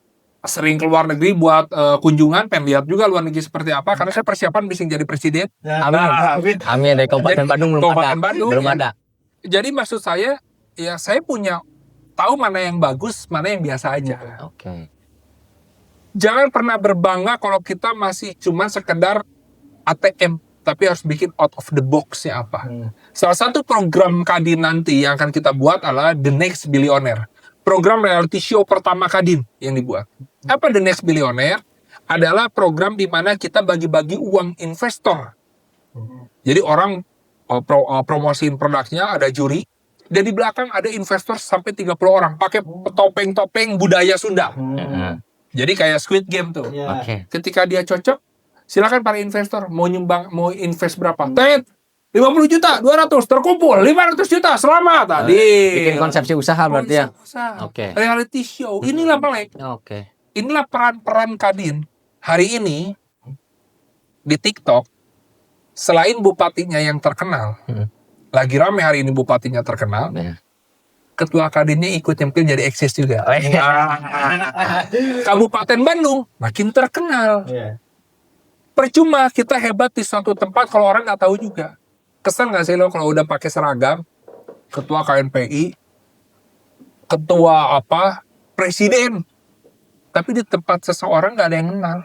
sering keluar negeri buat kunjungan, pengen lihat juga luar negeri seperti apa. Karena saya persiapan bisa jadi presiden. Amin. Dari Kabupaten Bandung belum Kabupaten ada. Bandung. Belum ada. Jadi maksud saya, ya saya punya tahu mana yang bagus, mana yang biasa aja. Oke. Jangan pernah berbangga kalau kita masih cuma sekedar ATM, tapi harus bikin out of the box-nya apa. Salah satu program Kadin nanti yang akan kita buat adalah The Next Billionaire. Program reality show pertama Kadin yang dibuat. Apa The Next Billionaire? Adalah program di mana kita bagi-bagi uang investor. Jadi orang promosiin produknya, ada juri, dan di belakang ada investor sampai 30 orang pakai topeng-topeng budaya Sunda. Jadi kayak Squid Game tuh. Oke. Ketika dia cocok, silakan para investor mau nyumbang, mau invest berapa? Tet, 50 juta, 200, terkumpul, 500 juta, selamat tadi. Bikin konsepsi usaha berarti ya. Oke. Reality show, inilah Melek. Oke. Inilah peran-peran Kadin. Hari ini, di TikTok, selain bupatinya yang terkenal, lagi rame hari ini bupatinya terkenal, Ya. ketua Kadinnya ikut nyempil jadi eksis juga. Kabupaten Bandung makin terkenal. Percuma kita hebat di suatu tempat kalau orang nggak tahu juga. Kesel nggak sih lo kalau udah pakai seragam, ketua KNPI, ketua apa, presiden, tapi di tempat seseorang nggak ada yang kenal.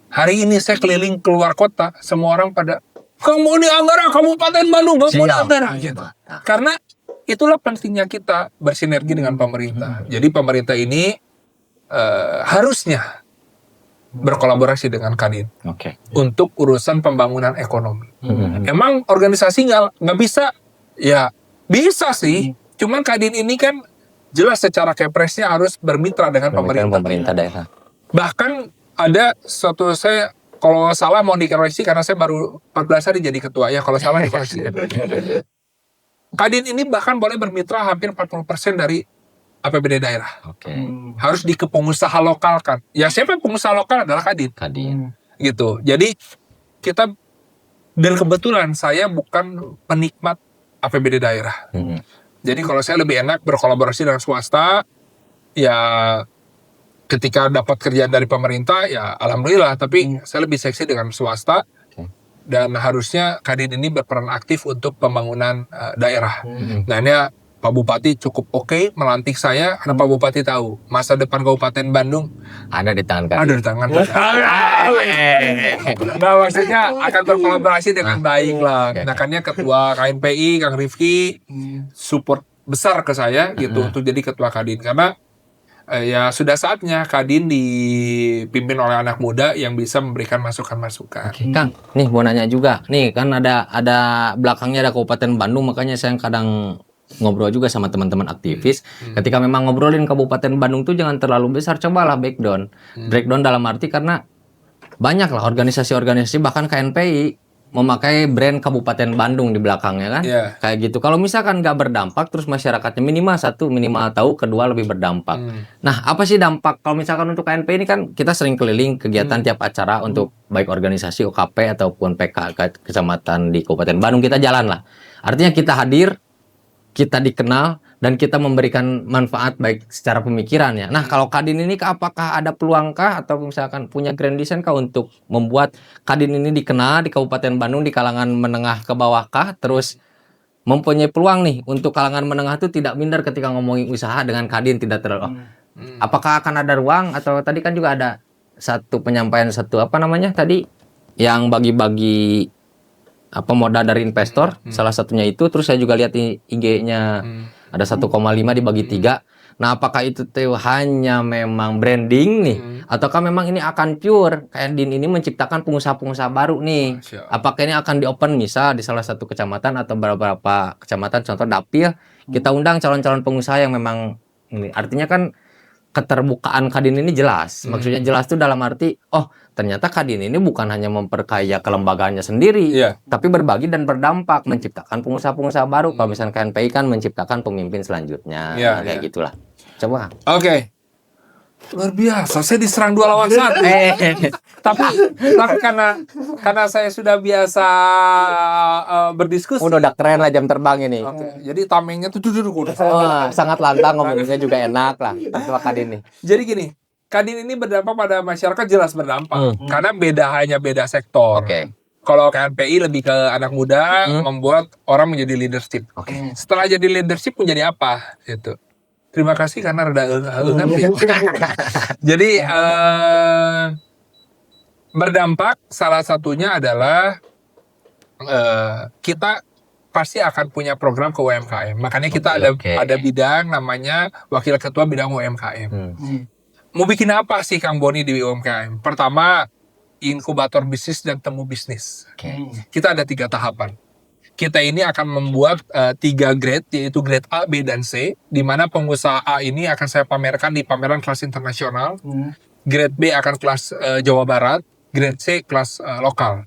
Hari ini saya keliling keluar kota, semua orang pada Kang Boni Anggara Kabupaten Bandung, Kang Boni Siap. Anggara gitu. Karena itulah pentingnya kita bersinergi dengan pemerintah. Jadi pemerintah ini harusnya berkolaborasi dengan Kadin Oke. untuk urusan pembangunan ekonomi. Emang organisasi nggak bisa? Ya bisa sih. Cuman Kadin ini kan jelas secara kepresnya harus bermitra dengan Pemerintah daerah. Bahkan ada suatu saya kalau salah mau dikoreksi karena saya baru 14 hari jadi ketua ya, kalau salah dikoreksi. Kadin ini bahkan boleh bermitra hampir 40% dari APBD daerah. Oke. Harus di pengusaha lokal kan. Ya siapa pengusaha lokal adalah Kadin. Kadin. Gitu. Jadi kita, dan kebetulan saya bukan penikmat APBD daerah. Jadi kalau saya lebih enak berkolaborasi dengan swasta, ya ketika dapat kerjaan dari pemerintah ya alhamdulillah, tapi saya lebih seksi dengan swasta. Dan harusnya Kadin ini berperan aktif untuk pembangunan daerah. Nah ini Pak Bupati cukup oke melantik saya, karena Pak Bupati tahu masa depan Kabupaten Bandung Ada di tangan Kadin. ada di tangan. Nah maksudnya akan berkolaborasi dengan baik lah. Makanya Ketua KNPI Kang Rifki support besar ke saya gitu untuk jadi Ketua Kadin, karena ya sudah saatnya Kadin dipimpin oleh anak muda yang bisa memberikan masukan-masukan. Kang, nih mau nanya juga. Nih kan ada belakangnya ada Kabupaten Bandung, makanya saya kadang ngobrol juga sama teman-teman aktivis. Ketika memang ngobrolin Kabupaten Bandung tuh jangan terlalu besar, cobalah breakdown. Breakdown dalam arti karena banyak lah organisasi-organisasi, bahkan KNPI memakai brand Kabupaten Bandung di belakangnya kan. Kayak gitu. Kalau misalkan nggak berdampak, terus masyarakatnya minimal tahu, kedua lebih berdampak. Nah, apa sih dampak kalau misalkan untuk KNPI ini kan kita sering keliling kegiatan tiap acara untuk baik organisasi OKP ataupun PK kecamatan di Kabupaten Bandung, kita jalan lah. Artinya kita hadir, kita dikenal, dan kita memberikan manfaat baik secara pemikiran ya. Nah, kalau Kadin ini apakah ada peluangkah atau misalkan punya grand design kah untuk membuat Kadin ini dikenal di Kabupaten Bandung di kalangan menengah ke bawahkah, terus mempunyai peluang nih untuk kalangan menengah itu tidak minder ketika ngomongin usaha dengan Kadin, tidak terlalu apakah akan ada ruang, atau tadi kan juga ada satu penyampaian apa namanya tadi yang bagi-bagi modal dari investor, salah satunya itu, terus saya juga lihat di IG-nya ada 1,5 dibagi 3. Nah, apakah itu hanya memang branding nih, ataukah memang ini akan pure Kadin ini menciptakan pengusaha-pengusaha baru nih? Apakah ini akan di-open misal di salah satu kecamatan atau beberapa kecamatan, contoh Dapil, kita undang calon-calon pengusaha yang memang ini. Artinya kan keterbukaan Kadin ini jelas. Maksudnya jelas itu dalam arti, oh ternyata Kadin ini bukan hanya memperkaya kelembagaannya sendiri, tapi berbagi dan berdampak, menciptakan pengusaha-pengusaha baru. Kalau misalnya KNPI kan menciptakan pemimpin selanjutnya, kayak gitulah. Coba. Oke. Luar biasa, saya diserang 2 lawan 1. tapi karena saya sudah biasa berdiskusi. Udah keren lah jam terbang ini. Jadi tamengnya tuh duduk. Sangat lantang, ngomongnya juga enak lah. Ketua Kadin nih. Jadi gini, Kadin ini berdampak pada masyarakat, jelas berdampak. Karena hanya beda sektor. Kalau KNPI lebih ke anak muda, membuat orang menjadi leadership. Setelah jadi leadership menjadi apa? Gitu. Terima kasih karena rada Jadi berdampak salah satunya adalah kita pasti akan punya program ke UMKM. Makanya kita ada bidang namanya Wakil Ketua Bidang UMKM. Mau bikin apa sih Kang Boni di UMKM? Pertama, inkubator bisnis dan temu bisnis. Kita ada 3 tahapan. Kita ini akan membuat 3 grade, yaitu grade A, B, dan C, di mana pengusaha A ini akan saya pamerkan di pameran kelas internasional. Grade B akan kelas Jawa Barat, grade C kelas lokal.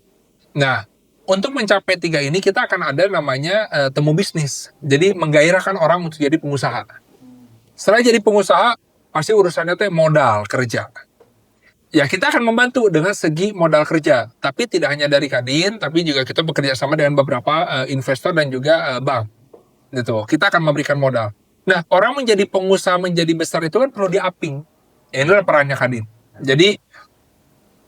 Nah, untuk mencapai 3 ini kita akan ada namanya temu bisnis. Jadi menggairahkan orang untuk jadi pengusaha. Setelah jadi pengusaha, pasti urusannya itu modal kerja. Ya kita akan membantu dengan segi modal kerja, tapi tidak hanya dari Kadin, tapi juga kita bekerja sama dengan beberapa investor dan juga bank. Gitu. Kita akan memberikan modal. Nah, orang menjadi pengusaha, menjadi besar itu kan perlu diaping. Ini adalah perannya Kadin. Jadi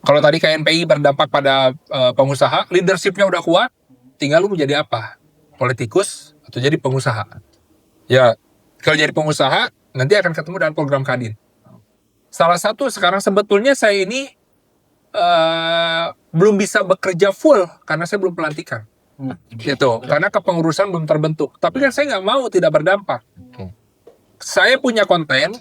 kalau tadi KNPI berdampak pada pengusaha, leadership-nya udah kuat, tinggal lu menjadi apa? Politikus atau jadi pengusaha? Ya, kalau jadi pengusaha nanti akan ketemu dengan program Kadin. Salah satu sekarang sebetulnya saya ini belum bisa bekerja full karena saya belum pelantikan. Gitu. Karena kepengurusan belum terbentuk. Tapi kan saya nggak mau tidak berdampak. Oke. Saya punya konten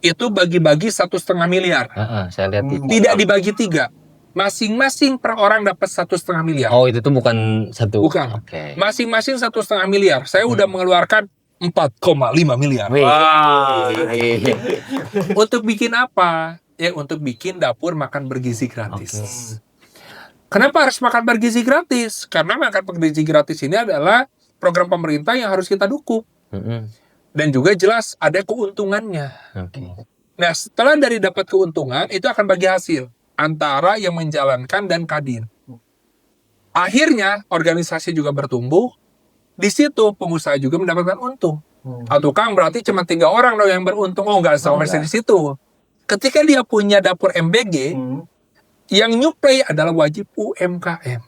itu bagi-bagi 1,5 miliar. Saya lihat itu. Tidak dibagi 3. Masing-masing per orang dapat 1,5 miliar. Oh, itu tuh bukan satu. Bukan. Oke. Masing-masing 1,5 miliar. Saya udah mengeluarkan 4,5 miliar. Wih. Untuk bikin apa? Ya untuk bikin dapur makan bergizi gratis. Kenapa harus makan bergizi gratis? Karena makan bergizi gratis ini adalah program pemerintah yang harus kita dukung. Dan juga jelas ada keuntungannya. Oke. Nah, setelah dari dapat keuntungan, itu akan bagi hasil antara yang menjalankan dan Kadin. Akhirnya, organisasi juga bertumbuh. Di situ, pengusaha juga mendapatkan untung. Atau Kang, berarti cuma 3 orang dong yang beruntung. Oh, nggak sampai di situ. Ketika dia punya dapur MBG, yang nyuplai adalah wajib UMKM.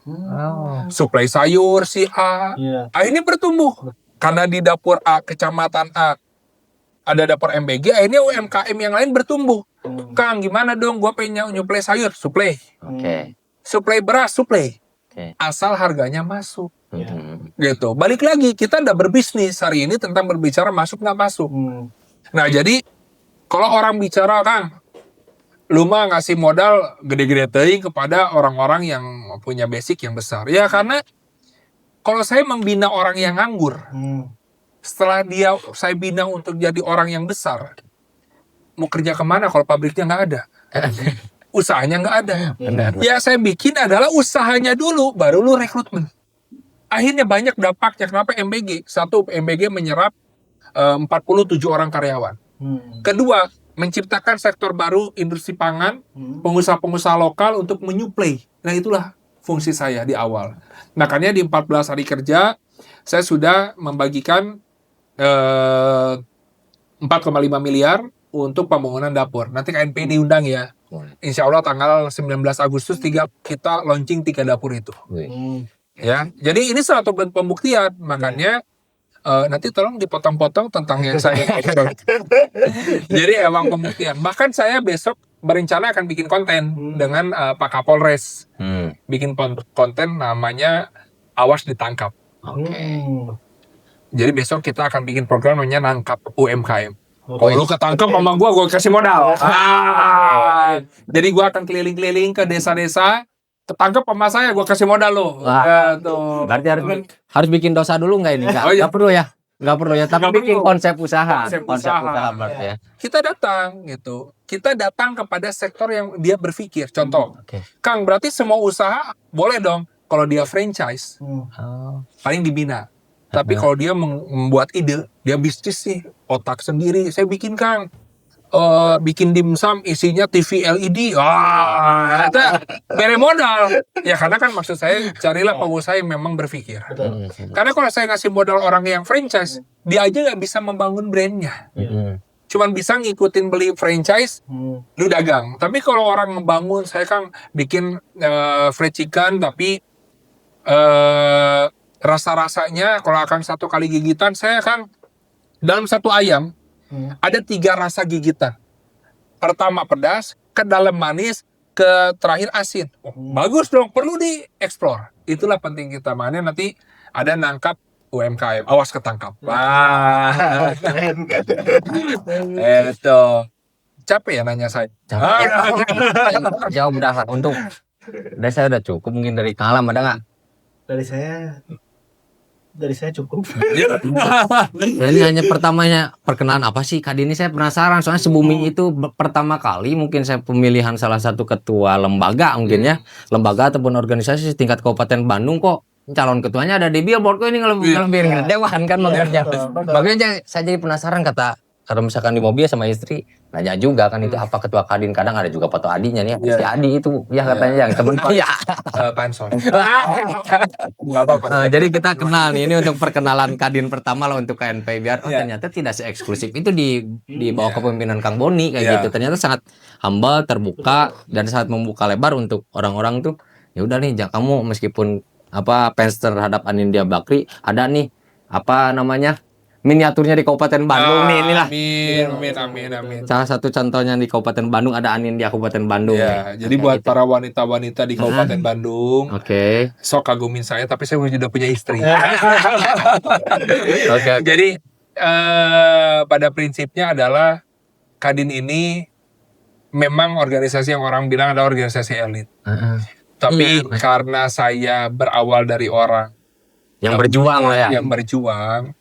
Suplai sayur si A. Akhirnya bertumbuh. Karena di dapur A, kecamatan A, ada dapur MBG, akhirnya UMKM yang lain bertumbuh. Kang, gimana dong? Gue pengen nyuplai sayur. Suplai. Oke. Suplai beras. Suplai. Oke. Asal harganya masuk. Gitu. Balik lagi, kita udah berbisnis hari ini tentang berbicara masuk nggak masuk. Nah, jadi kalau orang bicara, Kang, lu mah ngasih modal gede-gede teuing kepada orang-orang yang punya basic yang besar. Ya karena kalau saya membina orang yang nganggur, setelah saya bina untuk jadi orang yang besar, mau kerja kemana kalau pabriknya nggak ada? Usahanya nggak ada. Ya saya bikin adalah usahanya dulu, baru lu rekrutmen. Akhirnya banyak dampaknya. Kenapa MBG? Satu, MBG menyerap 47 orang karyawan. Kedua, menciptakan sektor baru industri pangan, pengusaha-pengusaha lokal untuk menyuplai. Nah itulah fungsi saya di awal. Makanya di 14 hari kerja, saya sudah membagikan 4,5 miliar untuk pembangunan dapur. Nanti KNP diundang ya. Insya Allah tanggal 19 Agustus kita launching 3 dapur itu. Ya, jadi ini salah satu pembuktian. Makanya nanti tolong dipotong-potong tentang yang saya. Jadi emang pembuktian. Bahkan saya besok berencana akan bikin konten dengan Pak Kapolres. Bikin konten namanya Awas Ditangkap. Jadi besok kita akan bikin program namanya Nangkap UMKM. Kalau lu ketangkep sama gue kasih modal. Jadi gue akan keliling-keliling ke desa-desa. Ketangkep sama saya, gue kasih modal lo. Berarti harus bikin dosa dulu nggak ini? Nggak perlu ya? Nggak perlu ya, tapi bikin konsep usaha. Konsep usaha berarti ya. Kita datang gitu. Kita datang kepada sektor yang dia berpikir. Contoh, Kang, berarti semua usaha boleh dong kalau dia franchise. Paling dibina. Tapi kalau dia membuat ide, dia bisnis sih, otak sendiri. Saya bikin, Kang. Bikin dimsum isinya TV LED. Itu bere modal. Ya karena kan maksud saya carilah pengusaha yang memang berpikir. Karena kalau saya ngasih modal orang yang franchise, dia aja nggak bisa membangun brandnya. Cuman bisa ngikutin beli franchise, lu dagang. Tapi kalau orang ngebangun, saya kan bikin fried chicken, tapi rasa-rasanya kalau akan 1 kali gigitan, saya kan dalam 1 ayam ada 3 rasa gigitan. Pertama pedas, ke dalam manis, ke terakhir asin. Bagus dong, perlu dieksplor. Itulah penting kita. Makanya nanti ada Nangkap UMKM, awas ketangkap. Itu. Capek ya nanya saya. Jawab udah untuk dari saya udah cukup, mungkin dari Kalam ada nggak? Dari saya cukup. Ini hanya pertamanya perkenalan apa sih Kadin ini, saya penasaran soalnya sebumi itu pertama kali mungkin saya pemilihan salah satu ketua lembaga mungkin ya, lembaga ataupun organisasi tingkat Kabupaten Bandung kok calon ketuanya ada di billboard kok ini ngelebihin dewan kan makanya. Makanya saya jadi penasaran kalau misalkan di mobil sama istri nanya juga kan itu apa ketua Kadin, kadang ada juga foto adinya nih, si Adi itu ya katanya yang temen ya. Pansos. Jadi kita kenal nih, ini untuk perkenalan Kadin pertama lah untuk KNP biar ternyata tidak se-eksklusif itu di bawah kepemimpinan Kang Boni kayak gitu. Ternyata sangat humble, terbuka dan sangat membuka lebar untuk orang-orang tuh. Ya udah nih, kamu meskipun fans terhadap Anindya Bakri ada nih apa namanya miniaturnya di Kabupaten Bandung nih inilah. Amin. Salah satu contohnya di Kabupaten Bandung ada Anin di Kabupaten Bandung. Ya, nih. jadi Kayak buat gitu. para wanita-wanita di Kabupaten Bandung, Oke. sok kagumin saya, tapi saya sudah punya istri. Oke. Jadi pada prinsipnya adalah Kadin ini memang organisasi yang orang bilang adalah organisasi elit. Tapi karena saya berawal dari orang Yang berjuang lah ya. yang berjuang,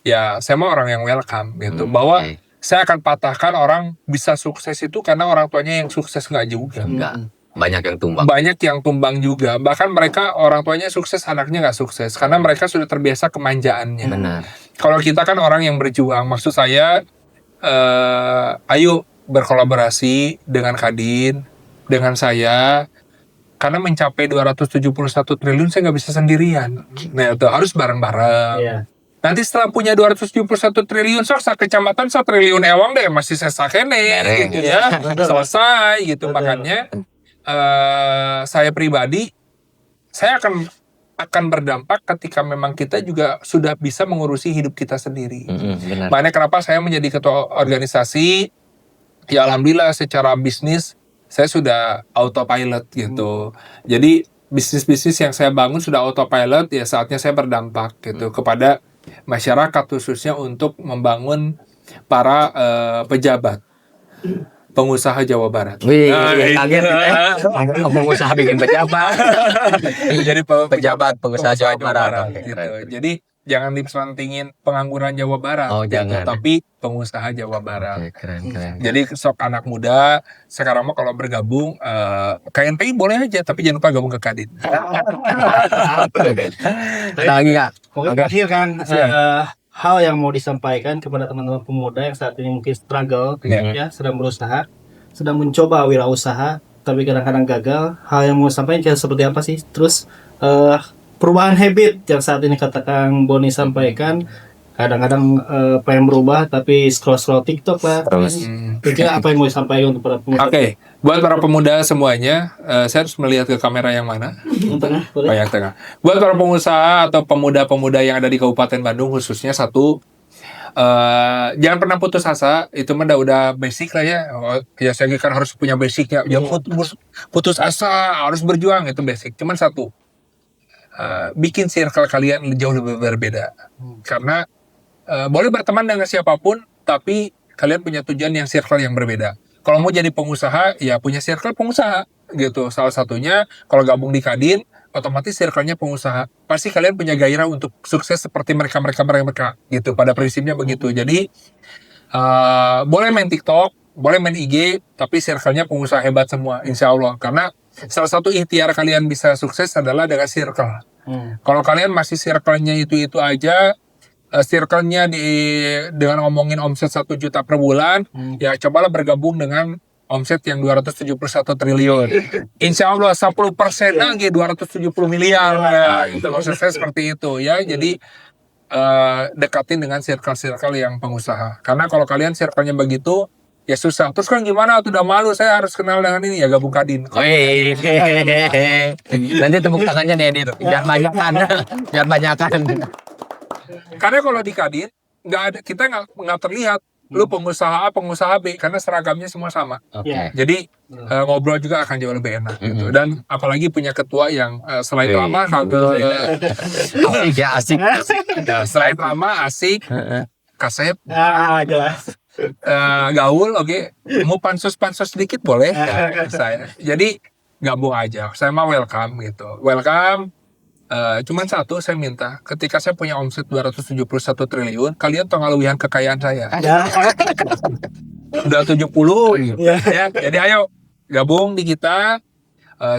ya saya mau orang yang welcome gitu. Bahwa saya akan patahkan orang bisa sukses itu karena orang tuanya yang sukses nggak juga. Enggak. Banyak yang tumbang. Banyak yang tumbang juga. Bahkan mereka orang tuanya sukses, anaknya nggak sukses karena mereka sudah terbiasa kemanjaannya. Benar. Kalau kita kan orang yang berjuang, maksud saya, ayo berkolaborasi dengan Kadin, dengan saya, karena mencapai 271 triliun saya nggak bisa sendirian. Nah itu harus bareng-bareng. Iya. Nanti setelah punya 271 triliun, sak kecamatan 1 triliun ewang deh masih sesa kene, gitu ya, selesai gitu. Makanya saya pribadi, saya akan berdampak ketika memang kita juga sudah bisa mengurusi hidup kita sendiri. Benar. Makanya kenapa saya menjadi ketua organisasi, ya alhamdulillah secara bisnis saya sudah autopilot gitu. Jadi bisnis-bisnis yang saya bangun sudah autopilot, ya saatnya saya berdampak gitu kepada masyarakat, khususnya untuk membangun para pejabat, pengusaha Jawa Barat. Wih, kaget ya. Pengusaha bikin pejabat. Jadi Pejabat pengusaha Jawa Barat. Oke, gitu. keren. Jadi jangan dipentingin pengangguran Jawa Barat, Oh, gitu, jangan. tapi pengusaha Jawa Barat. Oke, keren. Jadi sok anak muda sekarang mah kalau bergabung KNPI boleh aja, tapi jangan lupa gabung ke Kadin. Ada lagi nggak? Mungkin terakhir kan hal yang mau disampaikan kepada teman-teman pemuda yang saat ini mungkin struggle, ya sedang berusaha, sedang mencoba wirausaha, tapi kadang-kadang gagal. Hal yang mau sampaikan kayak seperti apa sih? Terus perubahan habit yang saat ini kata Kang Boni sampaikan, kadang-kadang pengen berubah tapi scroll TikTok lah. Terus. Kira apa yang mau disampaikan untuk para pemuda? Oke, buat para pemuda semuanya, saya harus melihat ke kamera yang mana? Yang tengah, boleh? Oh, yang tengah. Buat para pengusaha atau pemuda-pemuda yang ada di Kabupaten Bandung khususnya, satu, jangan pernah putus asa. Itu mah udah basic lah ya. Ya saya kan harus punya basicnya. Jangan putus asa, harus berjuang, itu basic. Cuman satu, bikin circle kalian jauh lebih berbeda. Karena boleh berteman dengan siapapun, tapi kalian punya tujuan yang circle yang berbeda. Kalau mau jadi pengusaha, ya punya circle pengusaha gitu. Salah satunya kalau gabung di Kadin, otomatis circle-nya pengusaha. Pasti kalian punya gairah untuk sukses seperti mereka gitu. Pada prinsipnya begitu. Jadi boleh main TikTok, boleh main IG, tapi circle-nya pengusaha hebat semua, insya Allah. Karena salah satu ikhtiar kalian bisa sukses adalah dengan circle. Kalau kalian masih circle-nya itu aja, circle-nya dengan ngomongin omset 1 juta per bulan, ya cobalah bergabung dengan omset yang 271 triliun. Insya Allah 10% lagi 270 miliar. Ya, itu maksud saya seperti itu ya. Jadi dekatin dengan circle-circle yang pengusaha. Karena kalau kalian circle-nya begitu, ya susah. Terus kan gimana? Udah malu, saya harus kenal dengan ini, ya gabung Kadin. Wih, nanti tepuk tangannya nih Edit. Biar banyakan. Karena kalau di Kadin nggak ada, kita nggak terlihat lu pengusaha A, pengusaha B, karena seragamnya semua sama. Oke. Jadi ngobrol juga akan jauh lebih enak gitu. Dan apalagi punya ketua yang selain lama Asik ya, asik. selain lama asik, kasep, Jelas. gaul, oke. Mau pansos sedikit boleh. Saya. Jadi gabung aja. Saya mah welcome gitu. Welcome. Cuman satu saya minta, ketika saya punya omset 271 triliun, kalian tolong ngaluihan kekayaan saya. Udah 70, ya. Jadi ayo gabung di kita.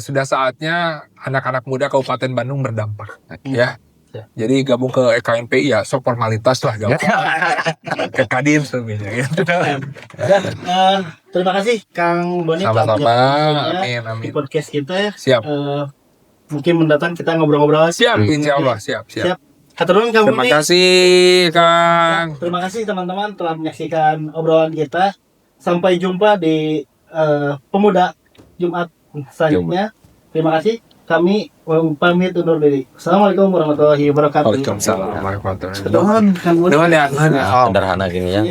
Sudah saatnya anak-anak muda Kabupaten Bandung berdampak, ya. Jadi gabung ke KNPI ya, sok formalitas lah gabung. Ke Kadin sebenarnya. Gitu. Terima kasih Kang Boni. Sama-sama. Di Amin. podcast kita ya. Siap. Mungkin mendatang kita ngobrol-ngobrol lagi. Siap, insya Allah. Siap. Hatur nuhun Kang Terima Boni. kasih, Kang. Terima kasih teman-teman telah menyaksikan obrolan kita. Sampai jumpa di Pemuda Jumat selanjutnya. Terima kasih. kami pamit undur diri. Assalamualaikum warahmatullahi wabarakatuh. Waalaikumsalam warahmatullahi Doan kan wabarakatuh. Sederhana gini ya.